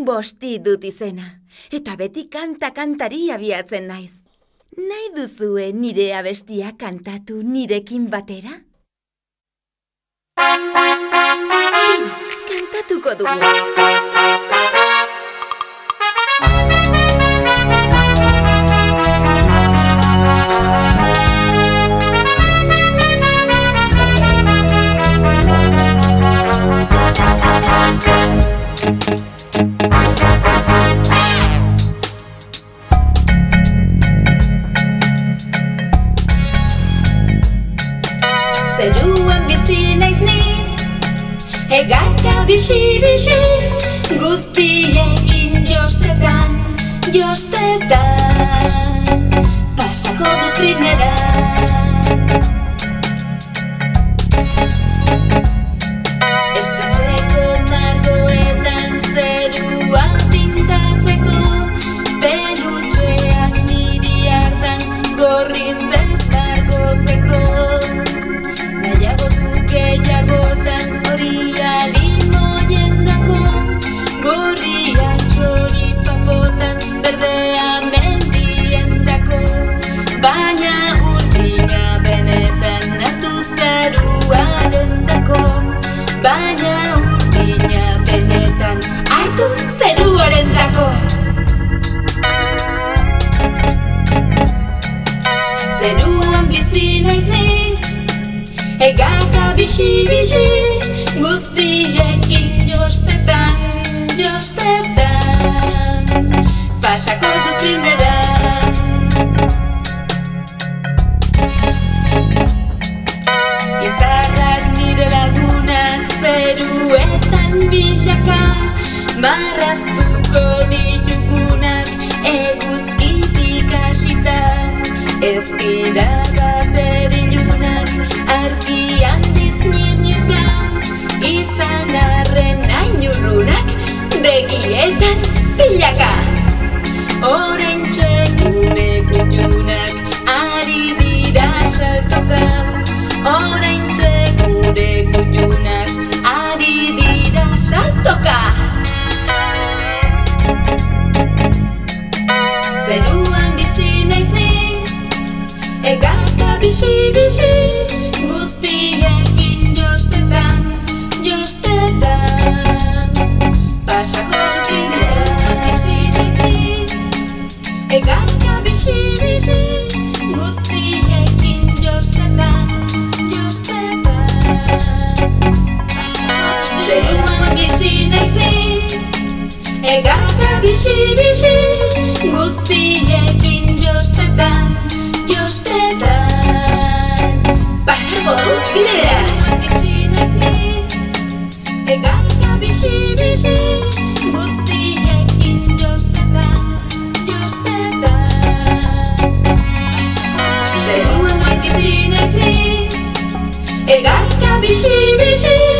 Bosti dut izena, eta beti kantari abiatzen naiz. Nahi duzue nire abestia kantatu nirekin batera? Kantatuko dugu. Zeruan bizi naiz ni, hegaka bixi-bixi, guztiekin jostetan, pasako dut trinera. Estotxeko margoetan zerua pintatzeko, pelutxeak niri hartan gorriz ez margotzeko. Nahiago duke jagotan horia limoiendako, gorria txoripapotan berdea mendiendako. Baina urdina benetan hartu zeruarendako, baina urdina benetan hartu zeruarendako. Zeruan bizi naiz ni, hegaka bixi-bixi, guztiekin jostetan, pasako dut trinera. Izarrak nire lagunak zeruetan bilaka, marraztuko ditugunak eguzkitik hasitan. Ez dira bater ilunak, argi handiz nir-nirkan, izan arren hain urrunak, begietan pilaka. Oraintxe gure kutxunak ari dira saltoka, oraintxe gure kutxunak ari dira saltoka. Zeruan bizi naiz ni, hegaka bixi-bixi, guztiekin jostetan, pasako dut trinera. Hegaka bixi-bixi, guztiekin jostetan, zeruan bizi naiz ni, hegaka bixi-bixi, guztiekin jostetan, pasako dut trinera. Bizi naiz ni, hegaka bixi-bixi, guztiekin jostetan, zeruan bizi naiz ni, hegaka bixi-bixi.